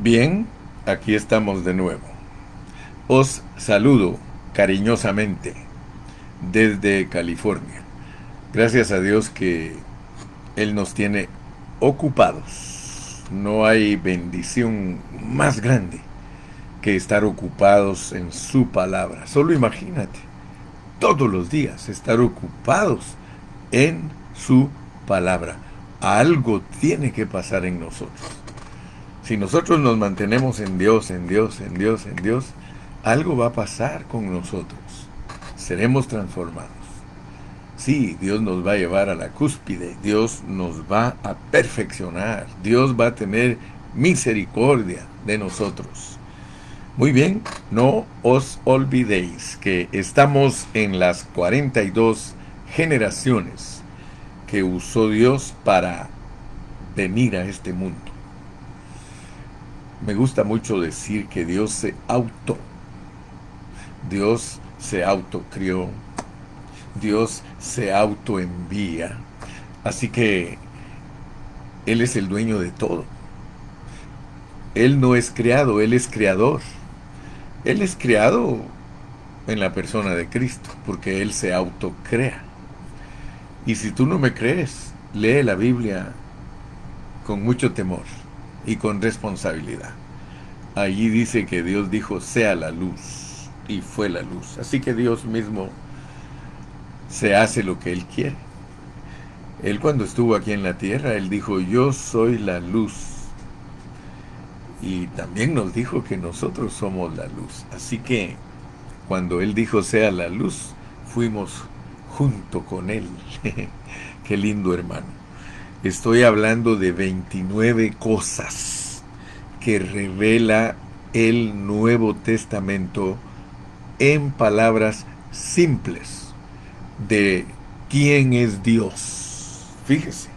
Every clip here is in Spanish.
Bien, aquí estamos de nuevo. Os saludo cariñosamente desde California. Gracias a Dios que Él nos tiene ocupados. No hay bendición más grande que estar ocupados en su palabra. Solo imagínate, todos los días estar ocupados en su palabra. Algo tiene que pasar en nosotros. Si nosotros nos mantenemos en Dios, en Dios, en Dios, en Dios, algo va a pasar con nosotros. Seremos transformados. Sí, Dios nos va a llevar a la cúspide, Dios nos va a perfeccionar, Dios va a tener misericordia de nosotros. Muy bien, no os olvidéis que estamos en las 42 generaciones que usó Dios para venir a este mundo. Me gusta mucho decir que Dios se autocrió, Dios se autoenvía. Así que Él es el dueño de todo. Él no es creado, Él es creador. Él es creado en la persona de Cristo, porque Él se autocrea. Y si tú no me crees, lee la Biblia con mucho temor y con responsabilidad. Allí dice que Dios dijo, sea la luz, y fue la luz. Así que Dios mismo se hace lo que Él quiere. Él cuando estuvo aquí en la tierra, Él dijo, yo soy la luz. Y también nos dijo que nosotros somos la luz. Así que cuando Él dijo, sea la luz, fuimos junto con Él. Qué lindo, hermano. Estoy hablando de 29 cosas que revela el Nuevo Testamento en palabras simples de quién es Dios. Fíjese,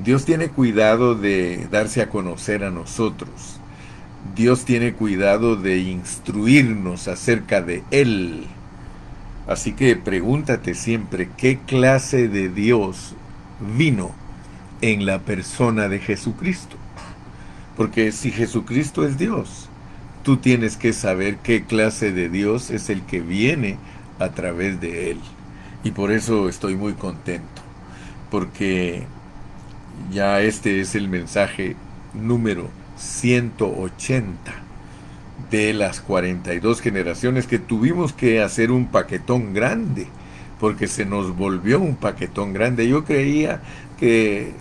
Dios tiene cuidado de darse a conocer a nosotros. Dios tiene cuidado de instruirnos acerca de Él. Así que pregúntate siempre qué clase de Dios vino en la persona de Jesucristo. Porque si Jesucristo es Dios, tú tienes que saber qué clase de Dios es el que viene a través de Él. Y por eso estoy muy contento, porque ya este es el mensaje número 180 de las 42 generaciones que tuvimos que hacer un paquetón grande, porque se nos volvió un paquetón grande. Yo creía que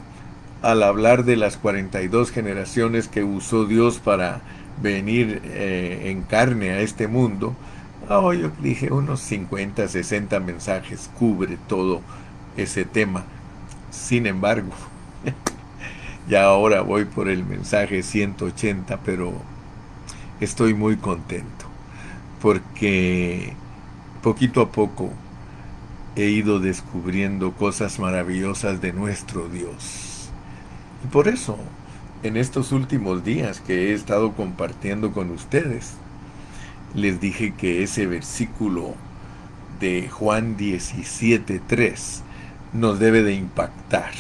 al hablar de las 42 generaciones que usó Dios para venir en carne a este mundo, yo dije unos 50, 60 mensajes cubre todo ese tema. Sin embargo, ya ahora voy por el mensaje 180, pero estoy muy contento porque poquito a poco he ido descubriendo cosas maravillosas de nuestro Dios. Y por eso, en estos últimos días que he estado compartiendo con ustedes, les dije que ese versículo de Juan 17:3 nos debe de impactar.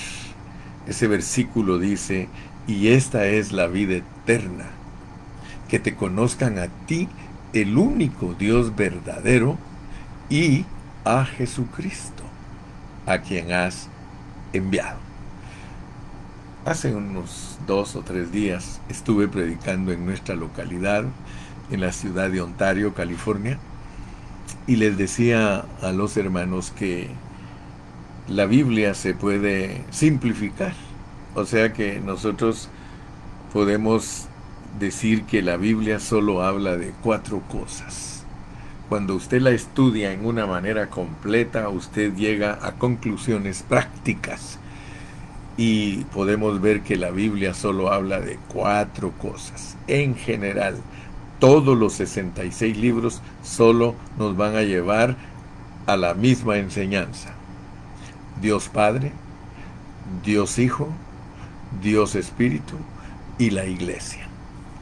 Ese versículo dice, y esta es la vida eterna, que te conozcan a ti, el único Dios verdadero, y a Jesucristo, a quien has enviado. Hace unos 2 o 3 días estuve predicando en nuestra localidad, en la ciudad de Ontario, California, y les decía a los hermanos que la Biblia se puede simplificar. O sea que nosotros podemos decir que la Biblia solo habla de 4 cosas. Cuando usted la estudia en una manera completa, usted llega a conclusiones prácticas. Y podemos ver que la Biblia solo habla de 4 cosas. En general, todos los 66 libros solo nos van a llevar a la misma enseñanza. Dios Padre, Dios Hijo, Dios Espíritu y la Iglesia.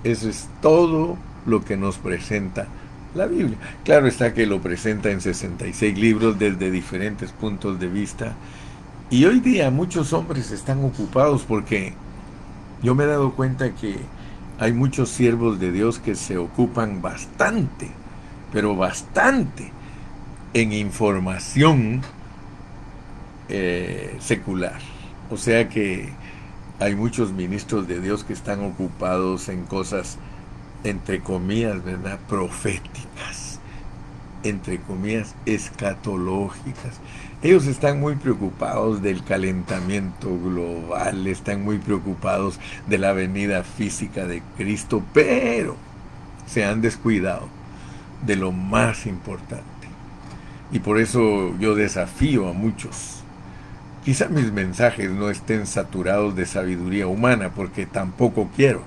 Eso es todo lo que nos presenta la Biblia. Claro está que lo presenta en 66 libros desde diferentes puntos de vista. Y hoy día muchos hombres están ocupados porque yo me he dado cuenta que Hay muchos siervos de Dios que se ocupan bastante, pero bastante, en información secular. O sea que hay muchos ministros de Dios que están ocupados en cosas, entre comillas, ¿verdad?, proféticas, entre comillas, escatológicas. Ellos están muy preocupados del calentamiento global, están muy preocupados de la venida física de Cristo, pero se han descuidado de lo más importante. Y por eso yo desafío a muchos. Quizá mis mensajes no estén saturados de sabiduría humana, porque tampoco quiero.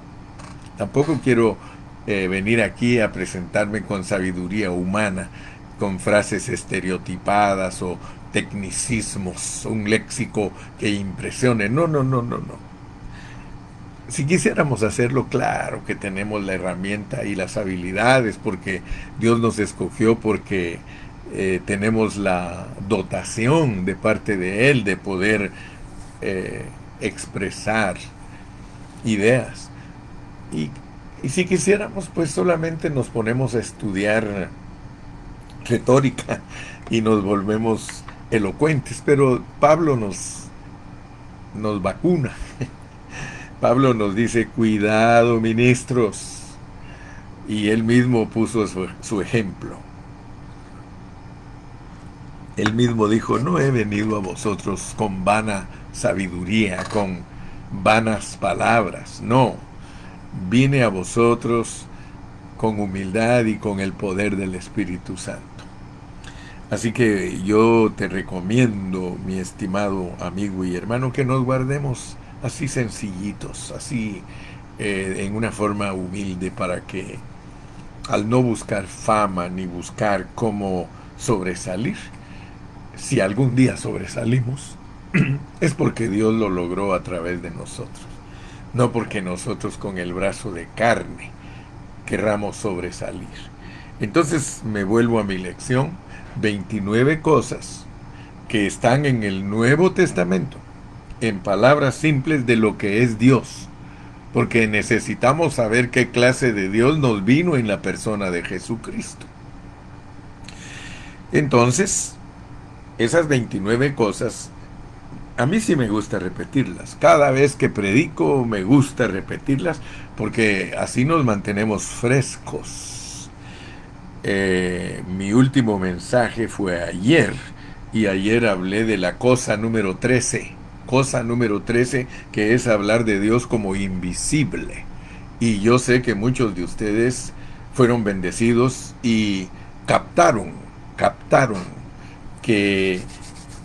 Tampoco quiero venir aquí a presentarme con sabiduría humana, con frases estereotipadas o tecnicismos, un léxico que impresione. No, no, no, no, no. Si quisiéramos hacerlo, claro que tenemos la herramienta y las habilidades, porque Dios nos escogió, porque tenemos la dotación de parte de Él de poder eh, expresar ideas. Y, y si quisiéramos, pues solamente nos ponemos a estudiar retórica y nos volvemos elocuentes, pero Pablo nos vacuna. Pablo nos dice, cuidado, ministros, y él mismo puso su ejemplo. Él mismo dijo, no he venido a vosotros con vana sabiduría, con vanas palabras, no, vine a vosotros con humildad y con el poder del Espíritu Santo. Así que yo te recomiendo, mi estimado amigo y hermano, que nos guardemos así sencillitos, así en una forma humilde, para que al no buscar fama ni buscar cómo sobresalir, si algún día sobresalimos, es porque Dios lo logró a través de nosotros, no porque nosotros con el brazo de carne querramos sobresalir. Entonces me vuelvo a mi lección, 29 cosas que están en el Nuevo Testamento, en palabras simples de lo que es Dios, porque necesitamos saber qué clase de Dios nos vino en la persona de Jesucristo. Entonces, esas 29 cosas, a mí sí me gusta repetirlas. Cada vez que predico me gusta repetirlas, porque así nos mantenemos frescos. Mi último mensaje fue ayer, y ayer hablé de la cosa número 13. Cosa número 13, que es hablar de Dios como invisible. Y yo sé que muchos de ustedes fueron bendecidos y captaron que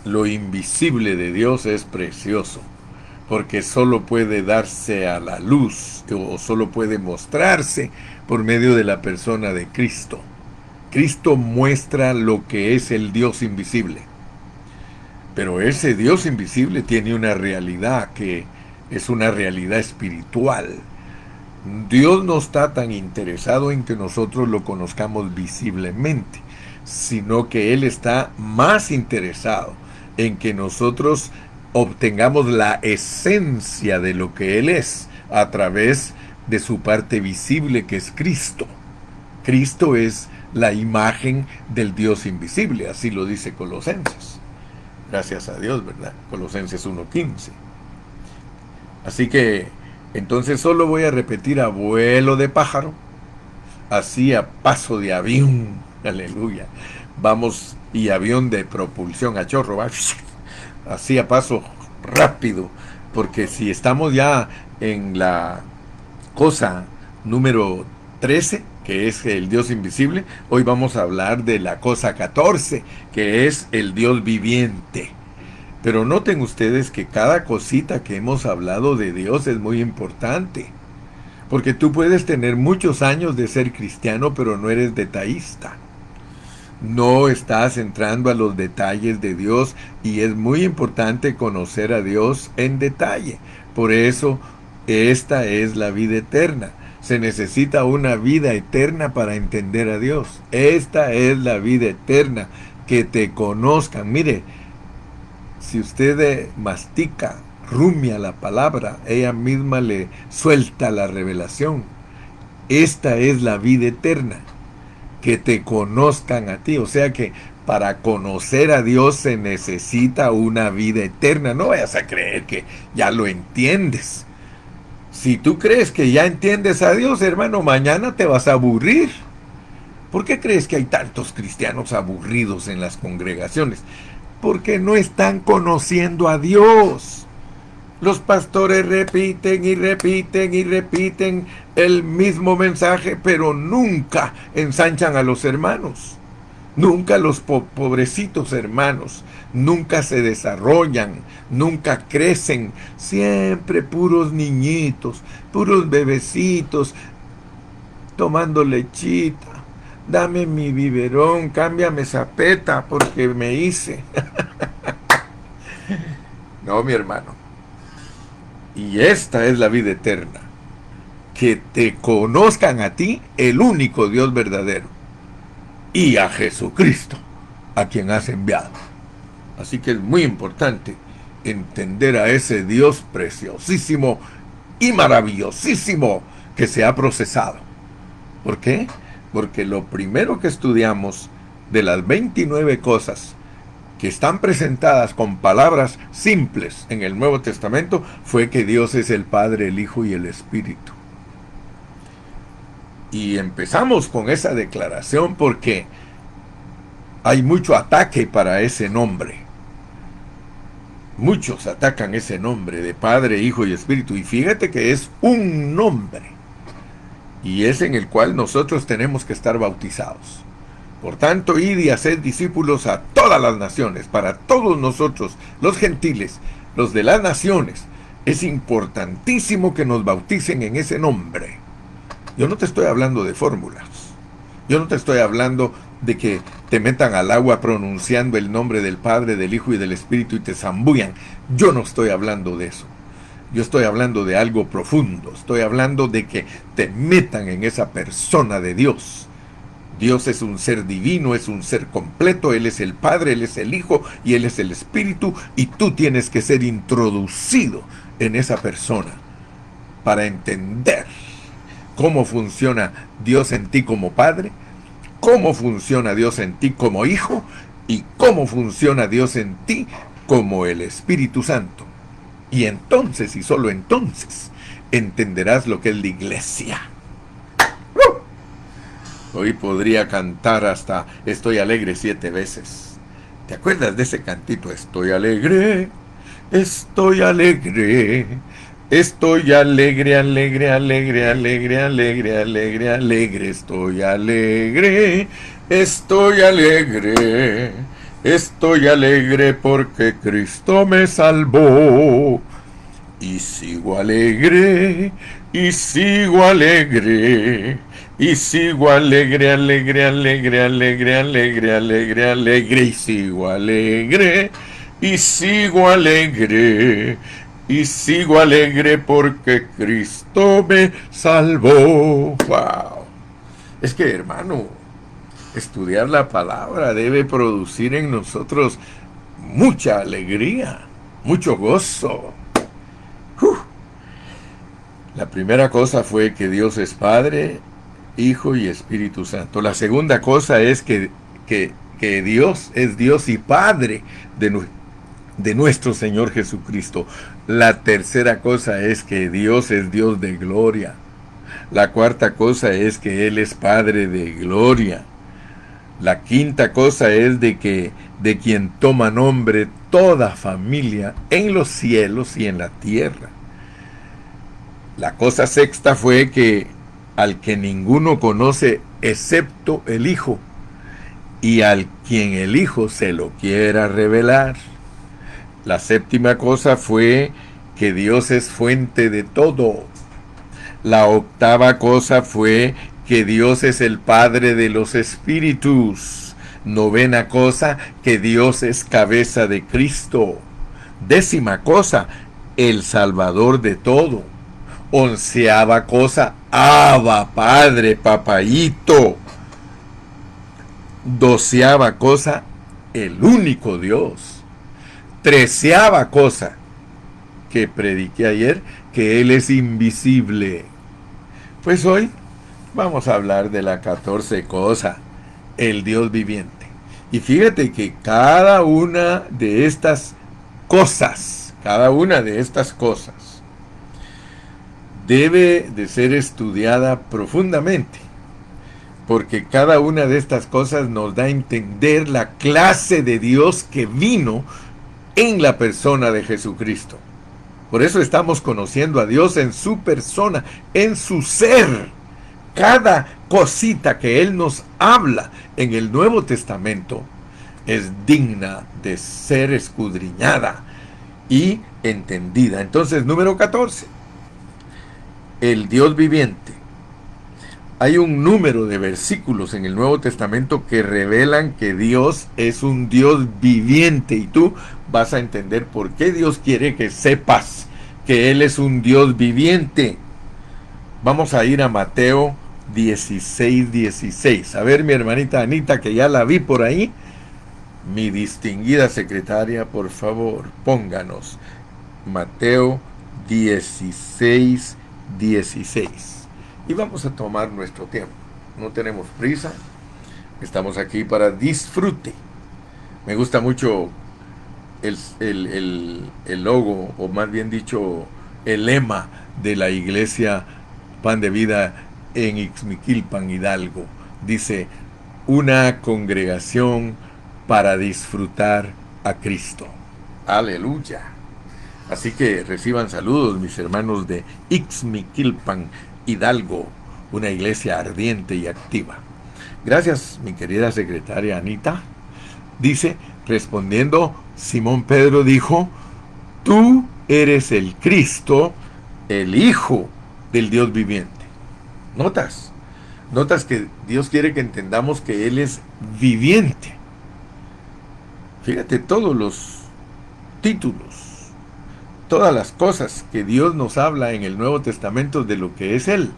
lo invisible de Dios es precioso, porque solo puede darse a la luz, o solo puede mostrarse por medio de la persona de Cristo. Cristo muestra lo que es el Dios invisible. Pero ese Dios invisible tiene una realidad que es una realidad espiritual. Dios no está tan interesado en que nosotros lo conozcamos visiblemente, sino que Él está más interesado en que nosotros obtengamos la esencia de lo que Él es a través de su parte visible, que es Cristo. Cristo es la imagen del Dios invisible, así lo dice Colosenses. Gracias a Dios, ¿verdad? Colosenses 1:15. Así que, entonces solo voy a repetir a vuelo de pájaro, así a paso de avión, aleluya. Vamos, y avión de propulsión a chorro, ¿va? Así a paso rápido, porque si estamos ya en la cosa número 13, que es el Dios invisible, hoy vamos a hablar de la cosa 14, que es el Dios viviente. Pero noten ustedes que cada cosita que hemos hablado de Dios es muy importante, porque tú puedes tener muchos años de ser cristiano, pero no eres detallista. No estás entrando a los detalles de Dios, y es muy importante conocer a Dios en detalle. Por eso, esta es la vida eterna. Se necesita una vida eterna para entender a Dios. Esta es la vida eterna, que te conozcan. Mire, si usted mastica rumia la palabra, ella misma le suelta la revelación. Esta es la vida eterna, que te conozcan a ti. O sea que para conocer a Dios se necesita una vida eterna. No vayas a creer que ya lo entiendes. Si tú crees que ya entiendes a Dios, hermano, mañana te vas a aburrir. ¿Por qué crees que hay tantos cristianos aburridos en las congregaciones? Porque no están conociendo a Dios. Los pastores repiten y repiten y repiten el mismo mensaje, pero nunca ensanchan a los hermanos. Nunca los pobrecitos hermanos, nunca se desarrollan, nunca crecen. Siempre puros niñitos, puros bebecitos, tomando lechita. Dame mi biberón, cámbiame esa peta porque me hice. No, mi hermano. Y esta es la vida eterna. Que te conozcan a ti, el único Dios verdadero, y a Jesucristo, a quien has enviado. Así que es muy importante entender a ese Dios preciosísimo y maravillosísimo que se ha procesado. ¿Por qué? Porque lo primero que estudiamos de las 29 cosas que están presentadas con palabras simples en el Nuevo Testamento fue que Dios es el Padre, el Hijo y el Espíritu. Y empezamos con esa declaración porque hay mucho ataque para ese nombre. Muchos atacan ese nombre de Padre, Hijo y Espíritu. Y fíjate que es un nombre. Y es en el cual nosotros tenemos que estar bautizados. Por tanto, id y haced discípulos a todas las naciones, para todos nosotros, los gentiles, los de las naciones. Es importantísimo que nos bauticen en ese nombre. Yo no te estoy hablando de fórmulas. Yo no te estoy hablando de que te metan al agua pronunciando el nombre del Padre, del Hijo y del Espíritu y te zambullan. Yo no estoy hablando de eso. Yo estoy hablando de algo profundo. Estoy hablando de que te metan en esa persona de Dios. Dios es un ser divino, es un ser completo. Él es el Padre, Él es el Hijo y Él es el Espíritu. Y tú tienes que ser introducido en esa persona para entender cómo funciona Dios en ti como Padre, cómo funciona Dios en ti como Hijo y cómo funciona Dios en ti como el Espíritu Santo. Y entonces, y solo entonces, entenderás lo que es la iglesia. Hoy podría cantar hasta Estoy alegre 7 veces. ¿Te acuerdas de ese cantito? Estoy alegre, estoy alegre. Estoy alegre, alegre, alegre, alegre, alegre, alegre, alegre, estoy alegre, estoy alegre, estoy alegre porque Cristo me salvó. Y sigo alegre, y sigo alegre, y sigo alegre, alegre, alegre, alegre, alegre, alegre, alegre, y sigo alegre, y sigo alegre. Y sigo alegre porque Cristo me salvó. ¡Wow! Es que, hermano, estudiar la palabra debe producir en nosotros mucha alegría, mucho gozo. La primera cosa fue que Dios es Padre, Hijo y Espíritu Santo. La segunda cosa es que Dios es Dios y Padre de nuestro Señor Jesucristo. La tercera cosa es que Dios es Dios de gloria. La cuarta cosa es que Él es Padre de gloria. La quinta cosa es de quien toma nombre toda familia en los cielos y en la tierra. La cosa sexta fue que al que ninguno conoce excepto el Hijo, y al quien el Hijo se lo quiera revelar. La séptima cosa fue que Dios es fuente de todo. La octava cosa fue que Dios es el Padre de los espíritus. Novena cosa, que Dios es cabeza de Cristo. Décima cosa, el Salvador de todo. Onceava cosa, Abba, Padre, Papayito. Doceava cosa, el único Dios. Treceava cosa, que prediqué ayer, que Él es invisible. Pues hoy vamos a hablar de la 14 cosa, el Dios viviente. Y fíjate que cada una de estas cosas, debe de ser estudiada profundamente, porque cada una de estas cosas nos da a entender la clase de Dios que vino en la persona de Jesucristo. Por eso estamos conociendo a Dios en su persona, en su ser. Cada cosita que Él nos habla en el Nuevo Testamento es digna de ser escudriñada y entendida. Entonces, número 14, el Dios viviente. Hay un número de versículos en el Nuevo Testamento que revelan que Dios es un Dios viviente, y tú vas a entender por qué Dios quiere que sepas que Él es un Dios viviente. Vamos a ir a Mateo 16:16. A ver, mi hermanita Anita, que ya la vi por ahí, mi distinguida secretaria, por favor, pónganos Mateo 16:16. Y vamos a tomar nuestro tiempo. No tenemos prisa. Estamos aquí para disfrute. Me gusta mucho el logo, o más bien dicho, el lema de la iglesia Pan de Vida en Ixmiquilpan, Hidalgo. Dice, una congregación para disfrutar a Cristo. Aleluya. Así que reciban saludos, mis hermanos de Ixmiquilpan, Hidalgo, una iglesia ardiente y activa. Gracias, mi querida secretaria Anita. Dice, respondiendo, Simón Pedro dijo, tú eres el Cristo, el Hijo del Dios viviente. ¿Notas? Notas que Dios quiere que entendamos que Él es viviente. Fíjate todos los títulos, todas las cosas que Dios nos habla en el Nuevo Testamento de lo que es Él.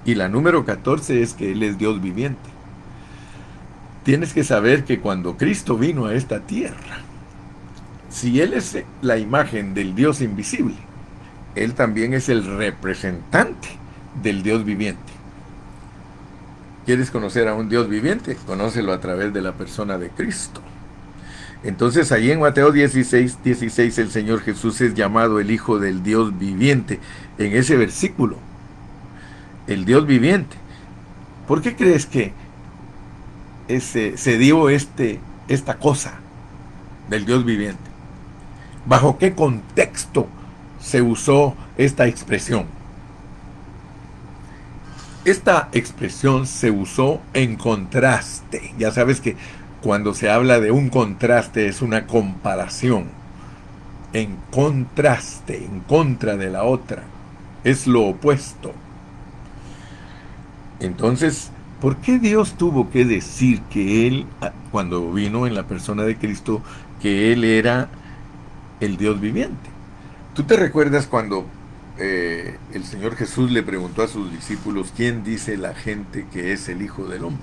Y la número 14 es que Él es Dios viviente. Tienes que saber que cuando Cristo vino a esta tierra, si Él es la imagen del Dios invisible, Él también es el representante del Dios viviente. ¿Quieres conocer a un Dios viviente? Conócelo a través de la persona de Cristo. Entonces, ahí en Mateo 16:16, el Señor Jesús es llamado el Hijo del Dios viviente. En ese versículo, el Dios viviente. ¿Por qué crees que se dio esta cosa del Dios viviente? ¿Bajo qué contexto se usó esta expresión? Esta expresión se usó en contraste. Ya sabes que cuando se habla de un contraste es una comparación. En contraste, en contra de la otra. Es lo opuesto. Entonces, ¿por qué Dios tuvo que decir que Él, cuando vino en la persona de Cristo, que Él era el Dios viviente? ¿Tú te recuerdas cuando el Señor Jesús le preguntó a sus discípulos, ¿quién dice la gente que es el Hijo del Hombre?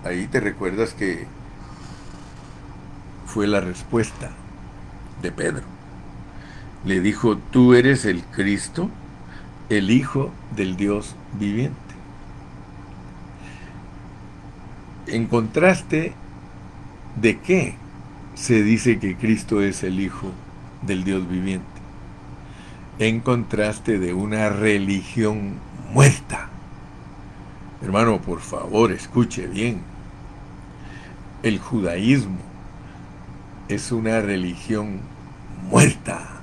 Ahí te recuerdas que fue la respuesta de Pedro. Le dijo, tú eres el Cristo, el Hijo del Dios viviente. En contraste, ¿de qué se dice que Cristo es el Hijo del Dios viviente? En contraste de una religión muerta. Hermano, por favor, escuche bien. El judaísmo es una religión muerta.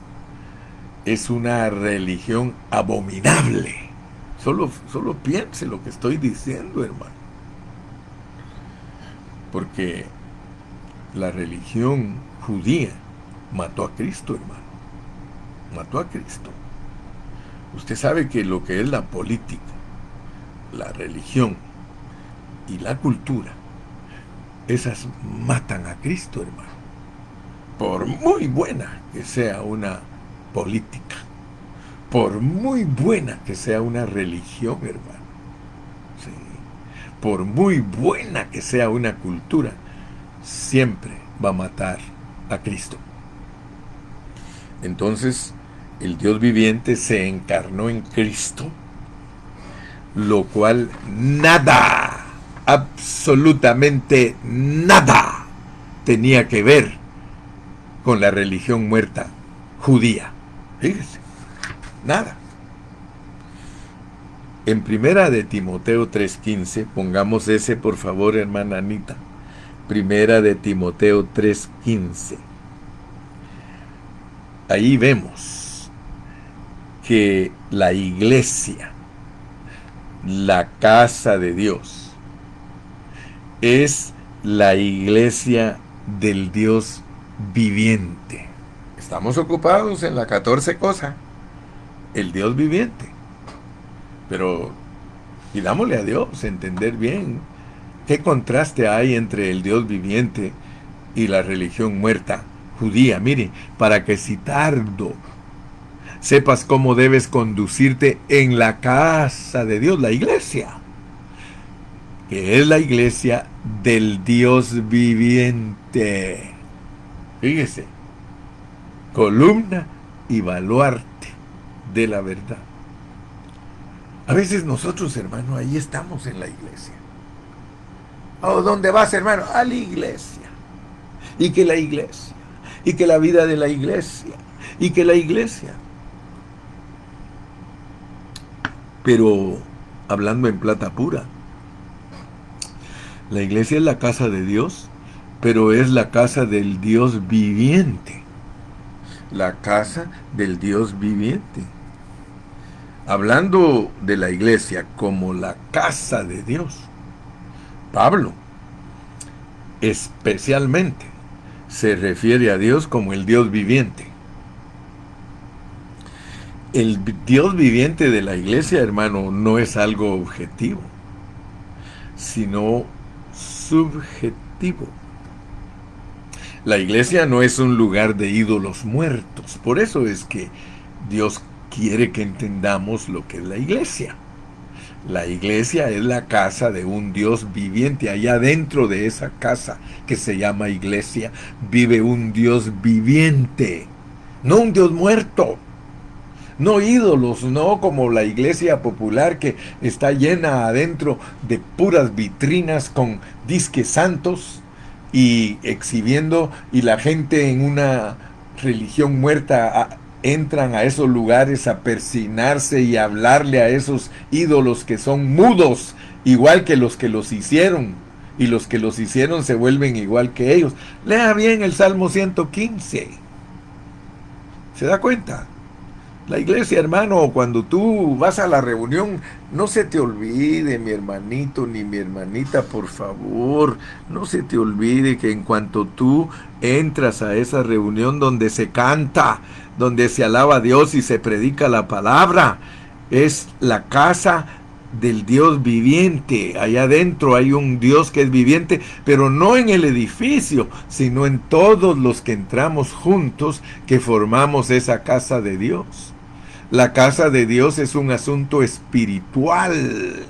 Es una religión abominable. Solo piense lo que estoy diciendo, hermano. Porque la religión judía mató a Cristo, hermano. Mató a Cristo. Usted sabe que lo que es la política, la religión y la cultura, esas matan a Cristo, hermano. Por muy buena que sea una política, por muy buena que sea una religión, hermano, sí, por muy buena que sea una cultura, siempre va a matar a Cristo. Entonces, el Dios viviente se encarnó en Cristo, lo cual nada, absolutamente nada, tenía que ver con la religión muerta judía. Fíjese, nada. En primera de Timoteo 3:15, pongamos ese por favor, hermana Anita. Primera de Timoteo 3:15. Ahí vemos que la iglesia, la casa de Dios, es la iglesia del Dios viviente. Estamos ocupados en la 14 cosa, el Dios viviente. Pero pidámosle a Dios entender bien qué contraste hay entre el Dios viviente y la religión muerta judía. Mire, para que si tardo sepas cómo debes conducirte en la casa de Dios, la iglesia, que es la iglesia del Dios viviente. Fíjese, columna y baluarte de la verdad. A veces nosotros, hermano, ahí estamos en la iglesia. ¿O dónde vas, hermano? A la iglesia. Y que la iglesia. Y que la vida de la iglesia. Y que la iglesia. Pero, hablando en plata pura, la iglesia es la casa de Dios, pero es la casa del Dios viviente. La casa del Dios viviente. Hablando de la iglesia como la casa de Dios, Pablo especialmente se refiere a Dios como el Dios viviente. El Dios viviente de la iglesia, hermano, no es algo objetivo, sino subjetivo. La iglesia no es un lugar de ídolos muertos. Por eso es que Dios quiere que entendamos lo que es la iglesia. La iglesia es la casa de un Dios viviente. Allá dentro de esa casa que se llama iglesia vive un Dios viviente, no un Dios muerto. No ídolos, no como la iglesia popular que está llena adentro de puras vitrinas con disques santos y exhibiendo, y la gente en una religión muerta entran a esos lugares a persignarse y a hablarle a esos ídolos que son mudos, igual que los hicieron, y los que los hicieron se vuelven igual que ellos. Lea bien el Salmo 115. ¿Se da cuenta? La iglesia, hermano, cuando tú vas a la reunión, no se te olvide, mi hermanito ni mi hermanita, por favor, no se te olvide que en cuanto tú entras a esa reunión donde se canta, donde se alaba a Dios y se predica la palabra, es la casa del Dios viviente. Allá adentro hay un Dios que es viviente, pero no en el edificio, sino en todos los que entramos juntos, que formamos esa casa de Dios. La casa de Dios es un asunto espiritual.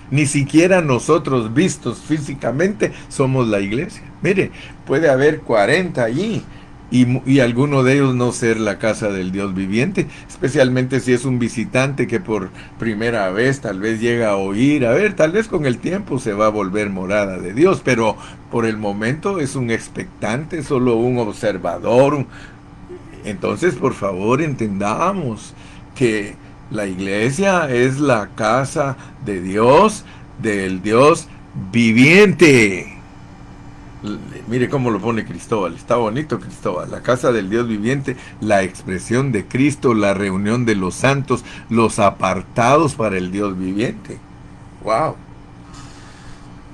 Ni siquiera nosotros vistos físicamente somos la iglesia. Mire, puede haber 40 allí y alguno de ellos no ser la casa del Dios viviente, especialmente si es un visitante que por primera vez tal vez llega a oír, a ver, tal vez con el tiempo se va a volver morada de Dios, pero por el momento es un expectante, solo un observador. Entonces, por favor, entendamos que la iglesia es la casa de Dios, del Dios viviente. Mire cómo lo pone Cristóbal, está bonito Cristóbal. La casa del Dios viviente, la expresión de Cristo, la reunión de los santos, los apartados para el Dios viviente. ¡Wow!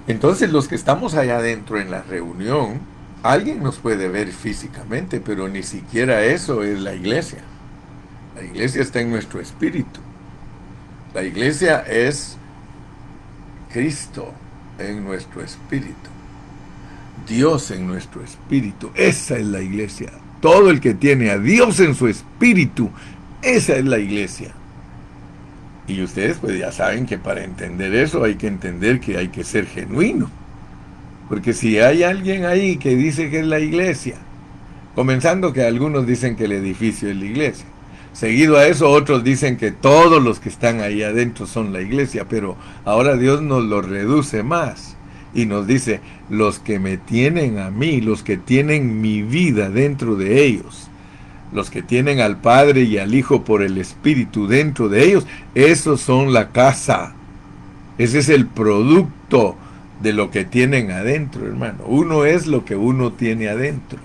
Entonces los que estamos allá adentro en la reunión, alguien nos puede ver físicamente, pero ni siquiera eso es la iglesia. La iglesia está en nuestro espíritu. La iglesia es Cristo en nuestro espíritu. Dios en nuestro espíritu. Esa es la iglesia. Todo el que tiene a Dios en su espíritu, esa es la iglesia. Y ustedes pues ya saben que para entender eso hay que entender que hay que ser genuino. Porque si hay alguien ahí que dice que es la iglesia, Comenzando que algunos dicen que el edificio es la iglesia. Seguido a eso, otros dicen que todos los que están ahí adentro son la iglesia, pero ahora Dios nos lo reduce más y nos dice, los que me tienen a mí, los que tienen mi vida dentro de ellos, los que tienen al Padre y al Hijo por el Espíritu dentro de ellos, esos son la casa. Ese es el producto de lo que tienen adentro, hermano. Uno es lo que uno tiene adentro.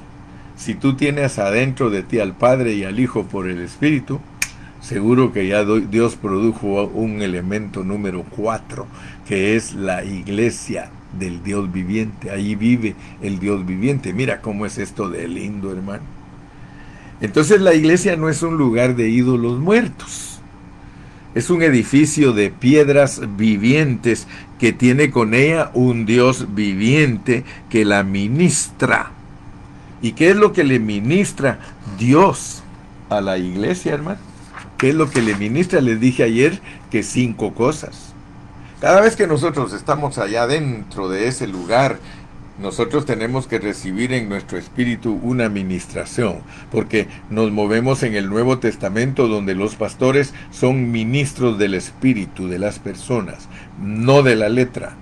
Si tú tienes adentro de ti al Padre y al Hijo por el Espíritu, seguro que ya Dios produjo un elemento número 4, que es la iglesia del Dios viviente. Ahí vive el Dios viviente. Mira cómo es esto de lindo, hermano. Entonces la iglesia no es un lugar de ídolos muertos. Es un edificio de piedras vivientes que tiene con ella un Dios viviente que la ministra. ¿Y qué es lo que le ministra Dios a la iglesia, hermano? ¿Qué es lo que le ministra? Les dije ayer que 5 cosas. Cada vez que nosotros estamos allá dentro de ese lugar, nosotros tenemos que recibir en nuestro espíritu una ministración, porque nos movemos en el Nuevo Testamento donde los pastores son ministros del espíritu de las personas, no de la letra.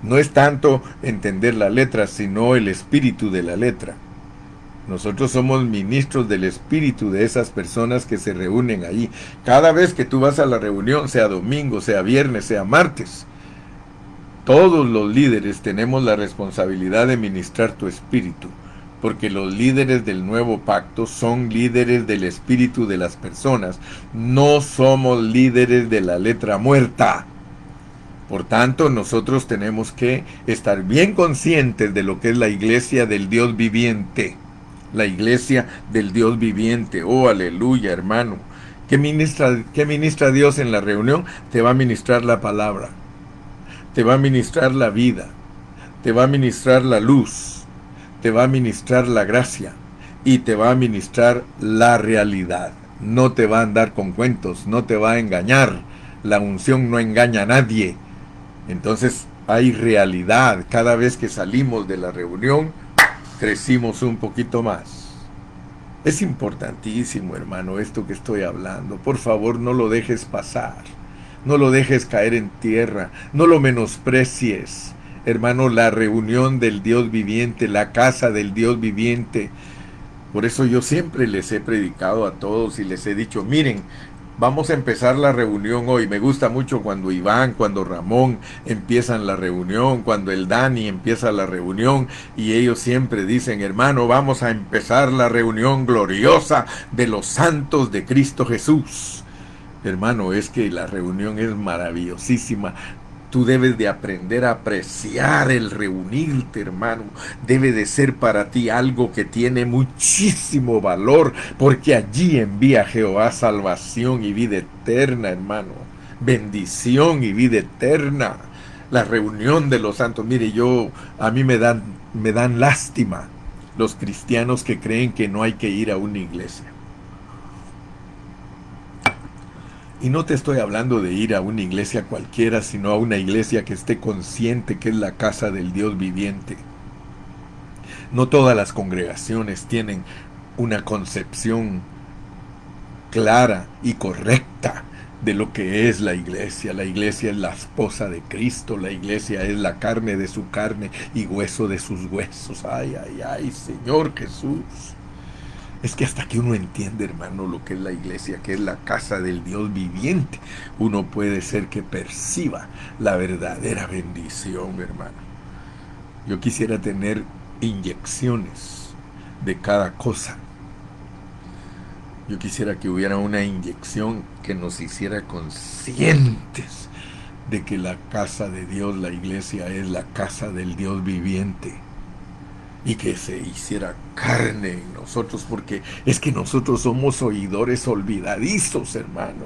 No es tanto entender la letra, sino el espíritu de la letra. Nosotros somos ministros del espíritu de esas personas que se reúnen allí. Cada vez que tú vas a la reunión, sea domingo, sea viernes, sea martes, todos los líderes tenemos la responsabilidad de ministrar tu espíritu, porque los líderes del nuevo pacto son líderes del espíritu de las personas, no somos líderes de la letra muerta. Por tanto, nosotros tenemos que estar bien conscientes de lo que es la iglesia del Dios viviente. La iglesia del Dios viviente. Oh, aleluya, hermano. ¿Qué ministra Dios en la reunión? Te va a ministrar la palabra. Te va a ministrar la vida. Te va a ministrar la luz. Te va a ministrar la gracia. Y te va a ministrar la realidad. No te va a andar con cuentos. No te va a engañar. La unción no engaña a nadie. Entonces hay realidad. Cada vez que salimos de la reunión, crecimos un poquito más. Es importantísimo, hermano, esto que estoy hablando. Por favor, no lo dejes pasar. No lo dejes caer en tierra. No lo menosprecies. Hermano, la reunión del Dios viviente, la casa del Dios viviente. Por eso yo siempre les he predicado a todos y les he dicho, miren, vamos a empezar la reunión hoy. Me gusta mucho cuando Iván, cuando Ramón empiezan la reunión, cuando el Dani empieza la reunión y ellos siempre dicen, hermano, vamos a empezar la reunión gloriosa de los santos de Cristo Jesús. Hermano, es que la reunión es maravillosísima. Tú debes de aprender a apreciar el reunirte, hermano. Debe de ser para ti algo que tiene muchísimo valor, porque allí envía Jehová salvación y vida eterna, hermano. Bendición y vida eterna. La reunión de los santos. Mire, a mí me dan lástima los cristianos que creen que no hay que ir a una iglesia. Y no te estoy hablando de ir a una iglesia cualquiera, sino a una iglesia que esté consciente que es la casa del Dios viviente. No todas las congregaciones tienen una concepción clara y correcta de lo que es la iglesia. La iglesia es la esposa de Cristo, la iglesia es la carne de su carne y hueso de sus huesos. Ay, ay, ay, Señor Jesús. Es que hasta que uno entiende, hermano, lo que es la iglesia, que es la casa del Dios viviente, uno puede ser que perciba la verdadera bendición, hermano. Yo quisiera tener inyecciones de cada cosa. Yo quisiera que hubiera una inyección que nos hiciera conscientes de que la casa de Dios, la iglesia, es la casa del Dios viviente. Y que se hiciera carne en nosotros, porque es que nosotros somos oidores olvidadizos, hermano.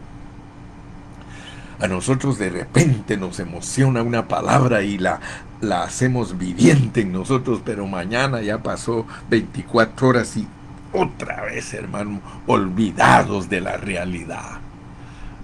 A nosotros de repente nos emociona una palabra y la hacemos viviente en nosotros, pero mañana ya pasó 24 horas y otra vez, hermano, olvidados de la realidad.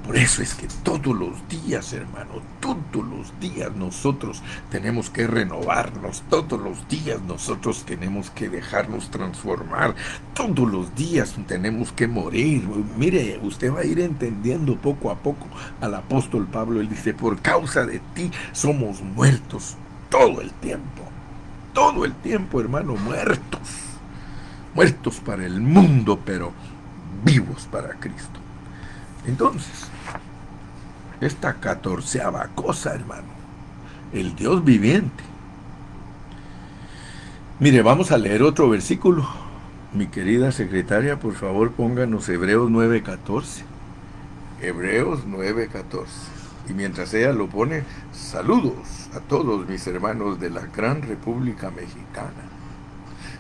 Por eso es que todos los días, hermano, todos los días nosotros tenemos que renovarnos, todos los días nosotros tenemos que dejarnos transformar, todos los días tenemos que morir. Mire, usted va a ir entendiendo poco a poco al apóstol Pablo. Él dice, por causa de ti somos muertos todo el tiempo, hermano, muertos para el mundo, pero vivos para Cristo. Entonces, esta 14ª cosa, hermano, el Dios viviente. Mire, vamos a leer otro versículo. Mi querida secretaria, por favor, pónganos Hebreos 9:14. Hebreos 9:14. Y mientras ella lo pone, saludos a todos mis hermanos de la gran República Mexicana.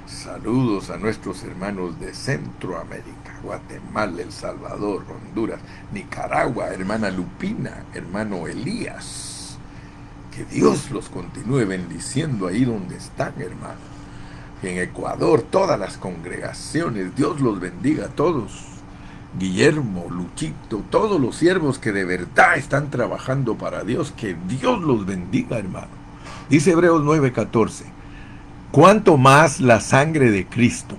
Saludos a nuestros hermanos de Centroamérica, Guatemala, El Salvador, Honduras, Nicaragua, hermana Lupina, hermano Elías. Que Dios los continúe bendiciendo ahí donde están, hermano. En Ecuador, todas las congregaciones, Dios los bendiga a todos. Guillermo, Luchito, todos los siervos que de verdad están trabajando para Dios, que Dios los bendiga, hermano. Dice Hebreos 9:14. ¿Cuánto más la sangre de Cristo?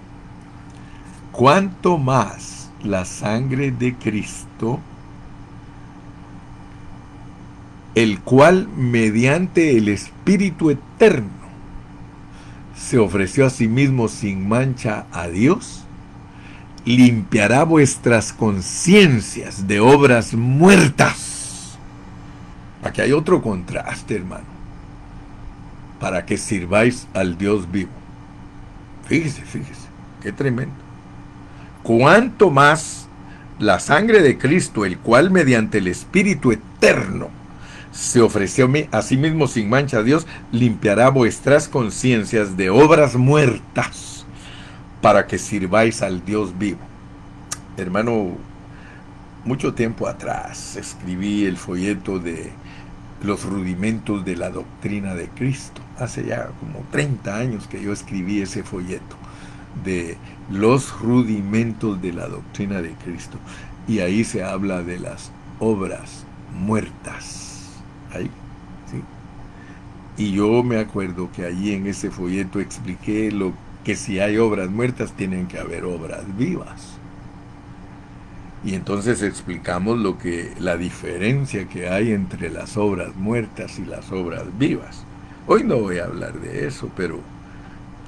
¿Cuánto más la sangre de Cristo, el cual mediante el Espíritu Eterno se ofreció a sí mismo sin mancha a Dios, limpiará vuestras conciencias de obras muertas? Aquí hay otro contraste, hermano. Para que sirváis al Dios vivo. Fíjese, qué tremendo. Cuánto más la sangre de Cristo, el cual mediante el Espíritu Eterno se ofreció a sí mismo sin mancha a Dios, limpiará vuestras conciencias de obras muertas, para que sirváis al Dios vivo. Hermano, mucho tiempo atrás escribí el folleto de los rudimentos de la doctrina de Cristo. Hace ya como 30 años que yo escribí ese folleto de los rudimentos de la doctrina de Cristo. Y ahí se habla de las obras muertas. Ahí, ¿sí? Y yo me acuerdo que allí en ese folleto expliqué que si hay obras muertas, tienen que haber obras vivas. Y entonces explicamos la diferencia que hay entre las obras muertas y las obras vivas. Hoy no voy a hablar de eso, pero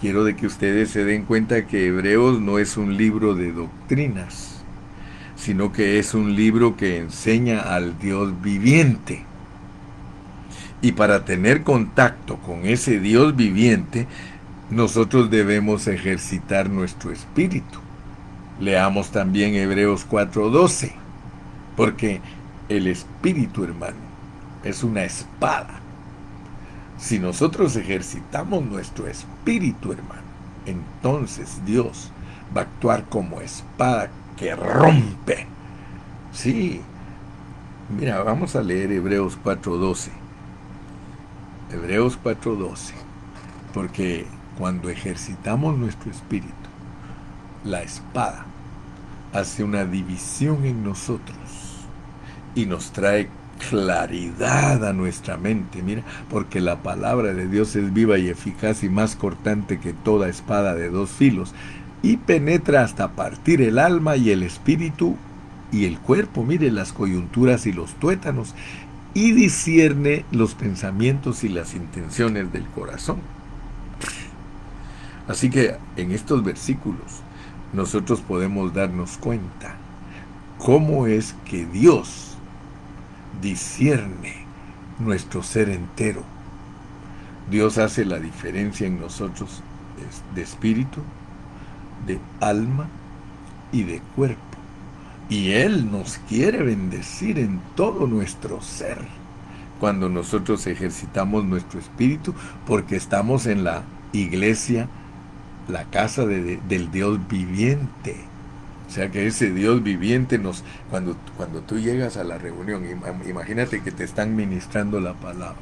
quiero de que ustedes se den cuenta que Hebreos no es un libro de doctrinas, sino que es un libro que enseña al Dios viviente. Y para tener contacto con ese Dios viviente, nosotros debemos ejercitar nuestro espíritu. Leamos también Hebreos 4:12, porque el espíritu, hermano, es una espada. Si nosotros ejercitamos nuestro espíritu, hermano, entonces Dios va a actuar como espada que rompe. Sí, mira, vamos a leer Hebreos 4:12. Hebreos 4:12, porque cuando ejercitamos nuestro espíritu, la espada hace una división en nosotros y nos trae claridad a nuestra mente. Mira, porque la palabra de Dios es viva y eficaz y más cortante que toda espada de 2 filos, y penetra hasta partir el alma y el espíritu y el cuerpo, mire, las coyunturas y los tuétanos, y discierne los pensamientos y las intenciones del corazón. Así que en estos versículos nosotros podemos darnos cuenta cómo es que Dios discierne nuestro ser entero. Dios hace la diferencia en nosotros de espíritu, de alma y de cuerpo. Y Él nos quiere bendecir en todo nuestro ser cuando nosotros ejercitamos nuestro espíritu, porque estamos en la iglesia, la casa del Dios viviente. O sea que ese Dios viviente cuando tú llegas a la reunión, imagínate que te están ministrando la palabra.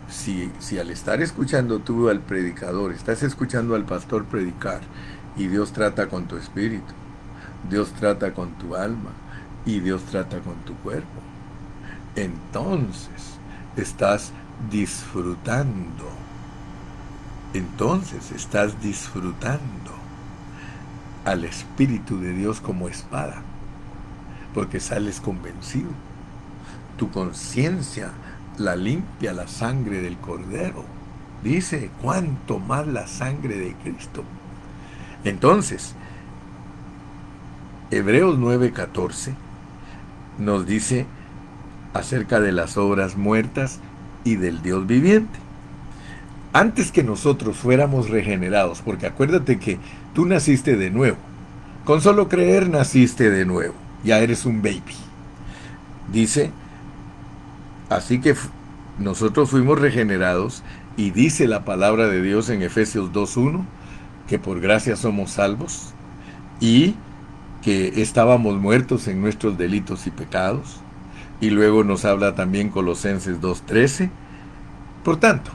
Si al estar escuchando tú al predicador, estás escuchando al pastor predicar, y Dios trata con tu espíritu, Dios trata con tu alma, y Dios trata con tu cuerpo. Entonces estás disfrutando. Entonces estás disfrutando al Espíritu de Dios como espada, porque sales convencido. Tu conciencia la limpia la sangre del Cordero. Dice, cuánto más la sangre de Cristo. Entonces, Hebreos 9:14 nos dice acerca de las obras muertas y del Dios viviente. Antes que nosotros fuéramos regenerados, porque acuérdate que tú naciste de nuevo. Con solo creer naciste de nuevo. Ya eres un baby. Dice, así que nosotros fuimos regenerados y dice la palabra de Dios en Efesios 2:1 que por gracia somos salvos y que estábamos muertos en nuestros delitos y pecados. Y luego nos habla también Colosenses 2:13. Por tanto,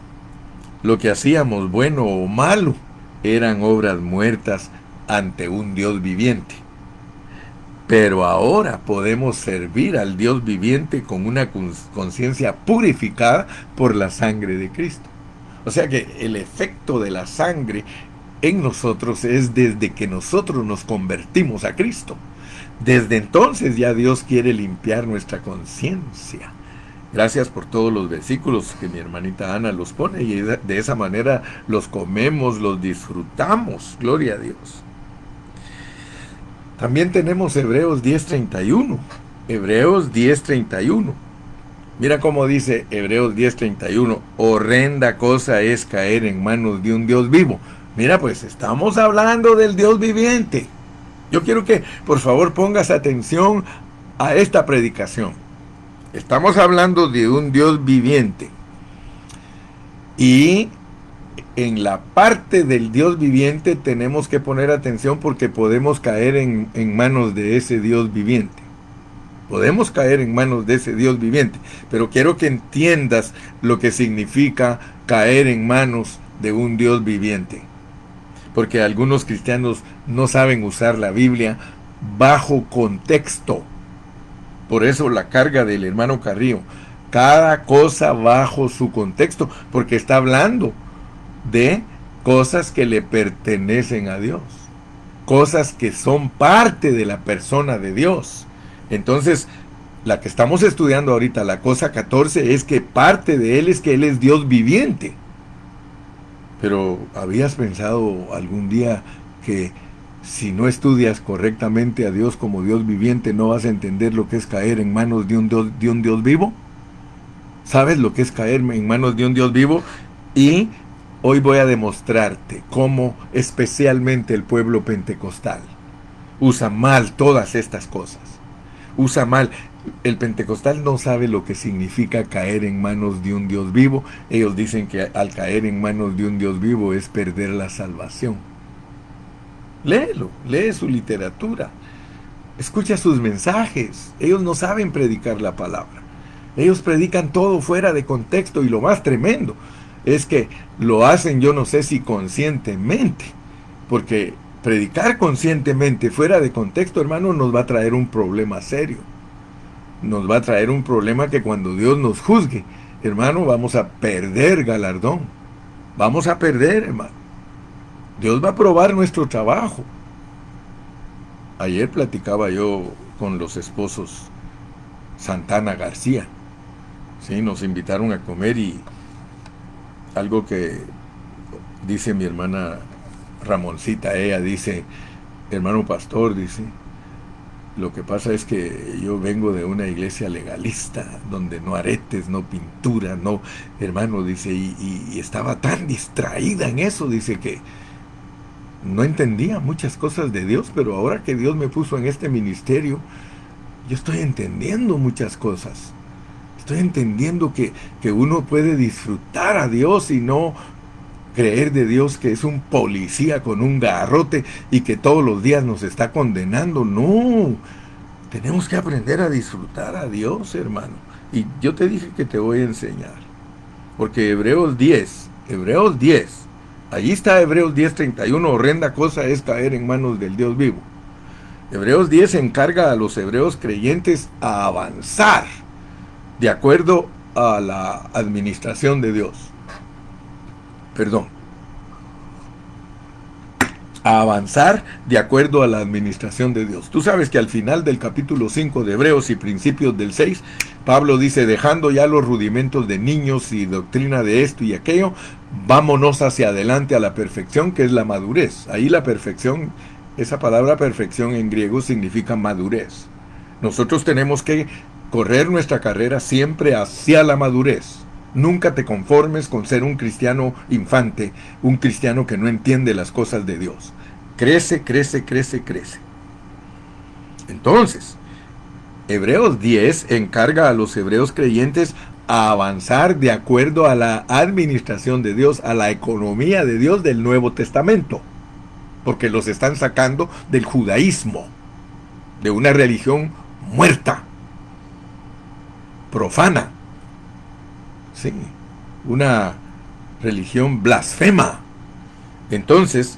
lo que hacíamos bueno o malo eran obras muertas ante un Dios viviente. Pero ahora podemos servir al Dios viviente con una conciencia purificada por la sangre de Cristo. O sea que el efecto de la sangre en nosotros es desde que nosotros nos convertimos a Cristo. Desde entonces ya Dios quiere limpiar nuestra conciencia. Gracias por todos los versículos que mi hermanita Ana los pone y de esa manera los comemos, los disfrutamos. Gloria a Dios. También tenemos Hebreos 10:31. Hebreos 10:31. Mira cómo dice Hebreos 10:31. Horrenda cosa es caer en manos de un Dios vivo. Mira, pues estamos hablando del Dios viviente. Yo quiero que por favor pongas atención a esta predicación. Estamos hablando de un Dios viviente. Y en la parte del Dios viviente tenemos que poner atención porque podemos caer en manos de ese Dios viviente. Podemos caer en manos de ese Dios viviente. Pero quiero que entiendas lo que significa caer en manos de un Dios viviente. Porque algunos cristianos no saben usar la Biblia bajo contexto. Por eso la carga del hermano Carrillo. Cada cosa bajo su contexto. Porque está hablando de cosas que le pertenecen a Dios. Cosas que son parte de la persona de Dios. Entonces, la que estamos estudiando ahorita, la cosa 14, es que parte de Él es que Él es Dios viviente. Pero, ¿habías pensado algún día que si no estudias correctamente a Dios como Dios viviente, no vas a entender lo que es caer en manos de un Dios vivo? ¿Sabes lo que es caer en manos de un Dios vivo? Y hoy voy a demostrarte cómo especialmente el pueblo pentecostal usa mal todas estas cosas. Usa mal. El pentecostal no sabe lo que significa caer en manos de un Dios vivo. Ellos dicen que al caer en manos de un Dios vivo es perder la salvación. Léelo, lee su literatura. Escucha sus mensajes. Ellos no saben predicar la palabra. Ellos predican todo fuera de contexto y lo más tremendo es que lo hacen, yo no sé si conscientemente, porque predicar conscientemente fuera de contexto, hermano, nos va a traer un problema serio. Nos va a traer un problema que cuando Dios nos juzgue, hermano, vamos a perder galardón. Vamos a perder, hermano. Dios va a probar nuestro trabajo. Ayer platicaba yo con los esposos Santana García. Sí, nos invitaron a comer y algo que dice mi hermana Ramoncita, ella dice, hermano pastor, dice, lo que pasa es que yo vengo de una iglesia legalista, donde no aretes, no pintura, no, hermano, dice, y estaba tan distraída en eso, dice, que no entendía muchas cosas de Dios, pero ahora que Dios me puso en este ministerio, yo estoy entendiendo muchas cosas. Estoy entendiendo que uno puede disfrutar a Dios y no creer de Dios que es un policía con un garrote y que todos los días nos está condenando. No, tenemos que aprender a disfrutar a Dios, hermano. Y yo te dije que te voy a enseñar. Porque Hebreos 10, allí está Hebreos 10:31, horrenda cosa es caer en manos del Dios vivo. Hebreos 10 encarga a los hebreos creyentes a avanzar de acuerdo a la administración de Dios. Perdón. A avanzar de acuerdo a la administración de Dios. Tú sabes que al final del capítulo 5 de Hebreos y principios del 6, Pablo dice, dejando ya los rudimentos de niños y doctrina de esto y aquello, vámonos hacia adelante a la perfección, que es la madurez. Ahí la perfección, esa palabra perfección en griego significa madurez. Nosotros tenemos que correr nuestra carrera siempre hacia la madurez. Nunca te conformes con ser un cristiano infante, un cristiano que no entiende las cosas de Dios. Crece, crece, crece, crece. Entonces, Hebreos 10 encarga a los hebreos creyentes a avanzar de acuerdo a la administración de Dios, a la economía de Dios del Nuevo Testamento, porque los están sacando del judaísmo, de una religión muerta, profana. Sí, una religión blasfema. Entonces,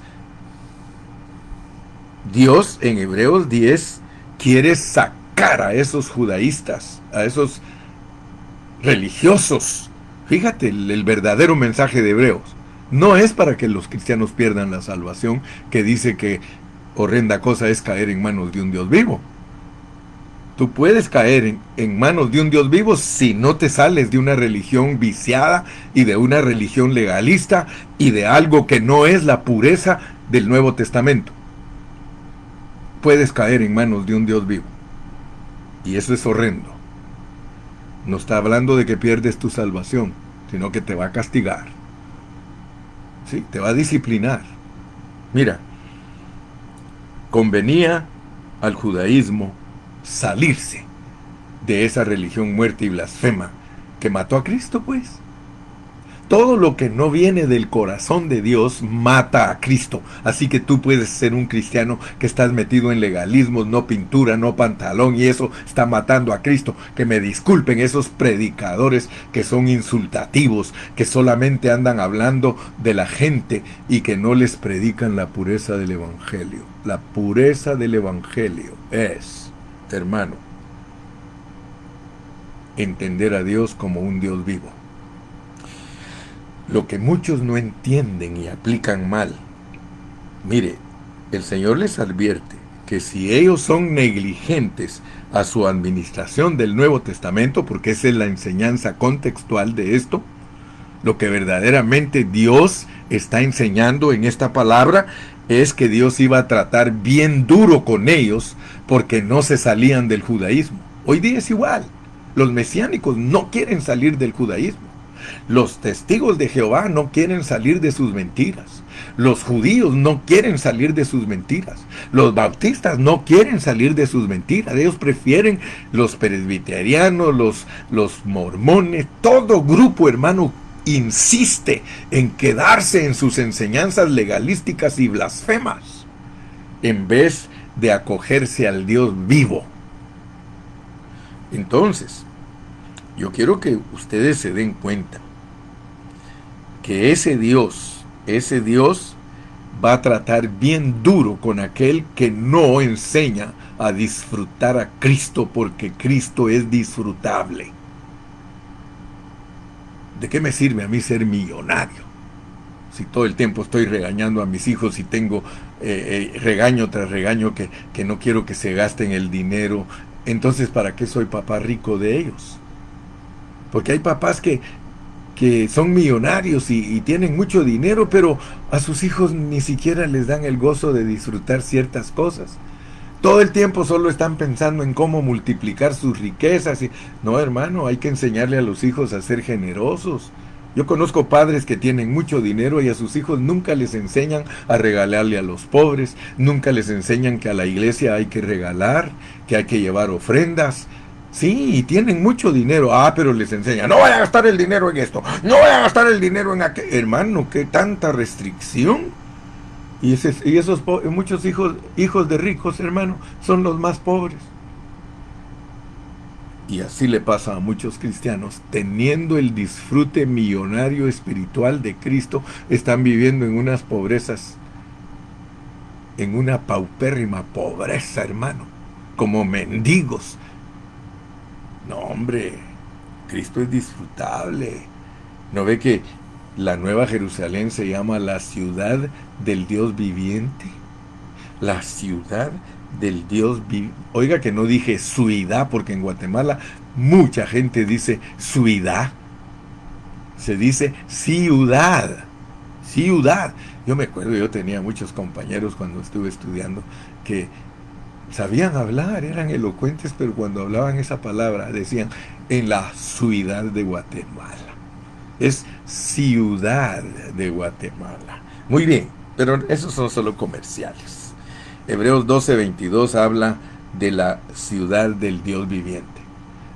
Dios en Hebreos 10 quiere sacar a esos judaístas, a esos religiosos. Fíjate, el verdadero mensaje de Hebreos no es para que los cristianos pierdan la salvación, que dice que horrenda cosa es caer en manos de un Dios vivo. Tú puedes caer en manos de un Dios vivo si no te sales de una religión viciada y de una religión legalista y de algo que no es la pureza del Nuevo Testamento. Puedes caer en manos de un Dios vivo. Y eso es horrendo. No está hablando de que pierdes tu salvación, sino que te va a castigar. ¿Sí? Te va a disciplinar. Mira, convenía al judaísmo salirse de esa religión muerta y blasfema que mató a Cristo, pues. Todo lo que no viene del corazón de Dios mata a Cristo. Así que tú puedes ser un cristiano que estás metido en legalismos, no pintura, no pantalón, y eso está matando a Cristo. Que me disculpen esos predicadores que son insultativos, que solamente andan hablando de la gente y que no les predican la pureza del Evangelio. La pureza del Evangelio es, hermano, entender a Dios como un Dios vivo. Lo que muchos no entienden y aplican mal. Mire, el Señor les advierte que si ellos son negligentes a su administración del Nuevo Testamento, porque esa es la enseñanza contextual de esto, lo que verdaderamente Dios está enseñando en esta palabra es que Dios iba a tratar bien duro con ellos porque no se salían del judaísmo. Hoy día es igual. Los mesiánicos no quieren salir del judaísmo. Los testigos de Jehová no quieren salir de sus mentiras. Los judíos no quieren salir de sus mentiras. Los bautistas no quieren salir de sus mentiras. Ellos prefieren los presbiterianos, los mormones, todo grupo, hermano, insiste en quedarse en sus enseñanzas legalísticas y blasfemas, en vez de acogerse al Dios vivo. Entonces, yo quiero que ustedes se den cuenta que ese Dios va a tratar bien duro con aquel que no enseña a disfrutar a Cristo, porque Cristo es disfrutable. ¿De qué me sirve a mí ser millonario si todo el tiempo estoy regañando a mis hijos y tengo regaño tras regaño que no quiero que se gasten el dinero? Entonces, ¿para qué soy papá rico de ellos? Porque hay papás que son millonarios y tienen mucho dinero, pero a sus hijos ni siquiera les dan el gozo de disfrutar ciertas cosas. Todo el tiempo solo están pensando en cómo multiplicar sus riquezas. No, hermano, hay que enseñarle a los hijos a ser generosos. Yo conozco padres que tienen mucho dinero y a sus hijos nunca les enseñan a regalarle a los pobres, nunca les enseñan que a la iglesia hay que regalar, que hay que llevar ofrendas. Sí, y tienen mucho dinero. Pero les enseñan, no vaya a gastar el dinero en esto, no vaya a gastar el dinero en aquello. Hermano, qué tanta restricción. Y esos muchos hijos de ricos, hermano, son los más pobres. Y así le pasa a muchos cristianos, teniendo el disfrute millonario espiritual de Cristo, están viviendo en unas pobrezas en una paupérrima pobreza, hermano, como mendigos. No, hombre, Cristo es disfrutable. ¿No ve que la Nueva Jerusalén se llama la ciudad del Dios viviente? La ciudad del Dios viviente. Oiga que no dije ciudad, porque en Guatemala mucha gente dice ciudad. Se dice ciudad. Ciudad. Yo me acuerdo, yo tenía muchos compañeros cuando estuve estudiando que sabían hablar, eran elocuentes, pero cuando hablaban esa palabra decían en la ciudad de Guatemala. Es ciudad de Guatemala. Muy bien, pero esos son solo comerciales. Hebreos 12:22 habla de la ciudad del Dios viviente.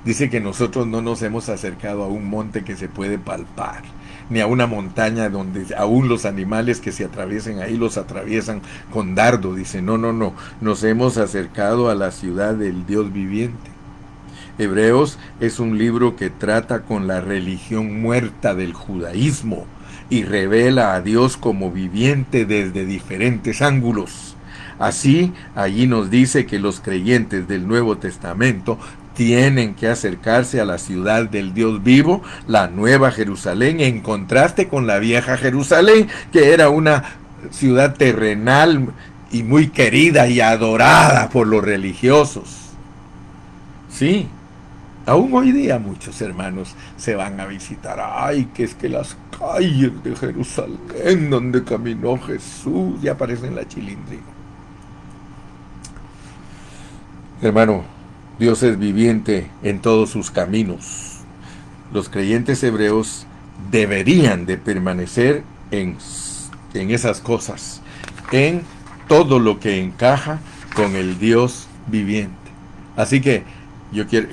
Dice que nosotros no nos hemos acercado a un monte que se puede palpar, ni a una montaña donde aún los animales que se atraviesen ahí los atraviesan con dardo. Dice, no, no, no, nos hemos acercado a la ciudad del Dios viviente. Hebreos es un libro que trata con la religión muerta del judaísmo y revela a Dios como viviente desde diferentes ángulos. Así, allí nos dice que los creyentes del Nuevo Testamento tienen que acercarse a la ciudad del Dios vivo, la Nueva Jerusalén, en contraste con la vieja Jerusalén, que era una ciudad terrenal y muy querida y adorada por los religiosos. Sí, aún hoy día muchos hermanos se van a visitar. Ay, que es que las calles de Jerusalén donde caminó Jesús ya parecen la chilindrina. Hermano, Dios es viviente en todos sus caminos. Los creyentes hebreos deberían de permanecer en esas cosas, en todo lo que encaja con el Dios viviente. Así que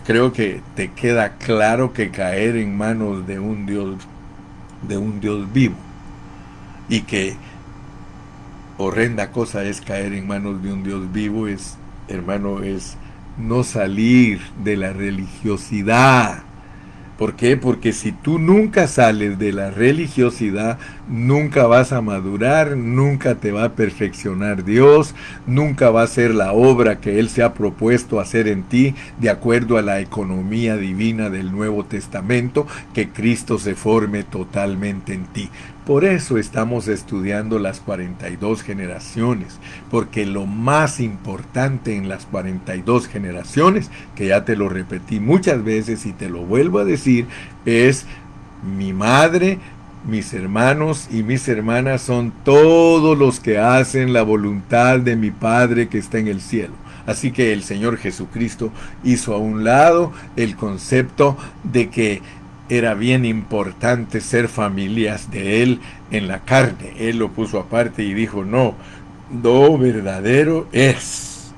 creo que te queda claro que caer en manos de un Dios vivo, y que horrenda cosa es caer en manos de un Dios vivo, hermano, es no salir de la religiosidad. ¿Por qué? Porque si tú nunca sales de la religiosidad, nunca vas a madurar, nunca te va a perfeccionar Dios, nunca va a ser la obra que Él se ha propuesto hacer en ti de acuerdo a la economía divina del Nuevo Testamento, que Cristo se forme totalmente en ti. Por eso estamos estudiando las 42 generaciones, porque lo más importante en las 42 generaciones, que ya te lo repetí muchas veces y te lo vuelvo a decir, es mi madre, mis hermanos y mis hermanas son todos los que hacen la voluntad de mi Padre que está en el cielo. Así que el Señor Jesucristo hizo a un lado el concepto de que era bien importante ser familias de Él en la carne. Él lo puso aparte y dijo, no, lo verdadero es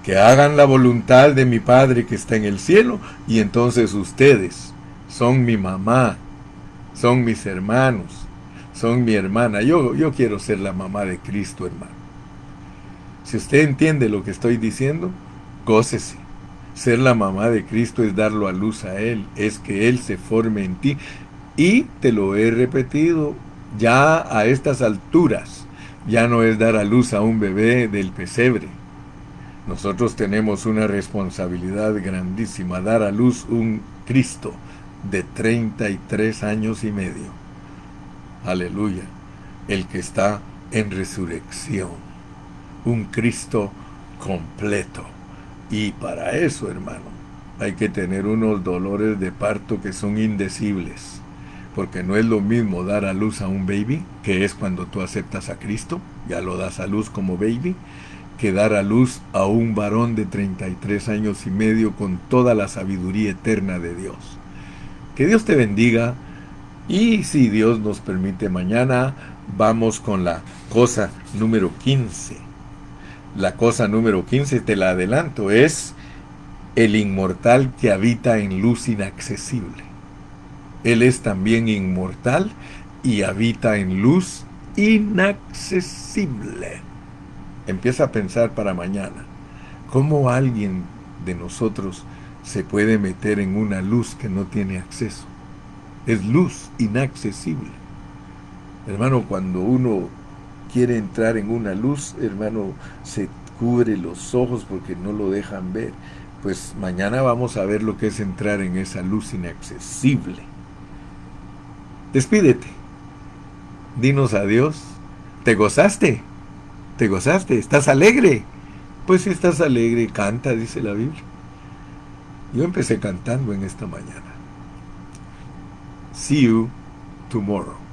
que hagan la voluntad de mi Padre que está en el cielo, y entonces ustedes son mi mamá, son mis hermanos, son mi hermana. Yo quiero ser la mamá de Cristo, hermano. Si usted entiende lo que estoy diciendo, gócese. Ser la mamá de Cristo es darlo a luz a Él, es que Él se forme en ti. Y te lo he repetido, ya a estas alturas, ya no es dar a luz a un bebé del pesebre. Nosotros tenemos una responsabilidad grandísima, dar a luz un Cristo de 33 años y medio. Aleluya, el que está en resurrección, un Cristo completo. Y para eso, hermano, hay que tener unos dolores de parto que son indecibles, porque no es lo mismo dar a luz a un baby, que es cuando tú aceptas a Cristo, ya lo das a luz como baby, que dar a luz a un varón de 33 años y medio con toda la sabiduría eterna de Dios. Que Dios te bendiga, y si Dios nos permite, mañana vamos con la cosa número 15. La cosa número 15, te la adelanto, es el inmortal que habita en luz inaccesible. Él es también inmortal y habita en luz inaccesible. Empieza a pensar para mañana, ¿cómo alguien de nosotros se puede meter en una luz que no tiene acceso? Es luz inaccesible. Hermano, cuando uno quiere entrar en una luz, hermano, se cubre los ojos porque no lo dejan ver. Pues mañana vamos a ver lo que es entrar en esa luz inaccesible. Despídete, dinos adiós. ¿Te gozaste? ¿Te gozaste? ¿Estás alegre? Pues si estás alegre, canta, dice la Biblia. Yo empecé cantando en esta mañana. See you tomorrow.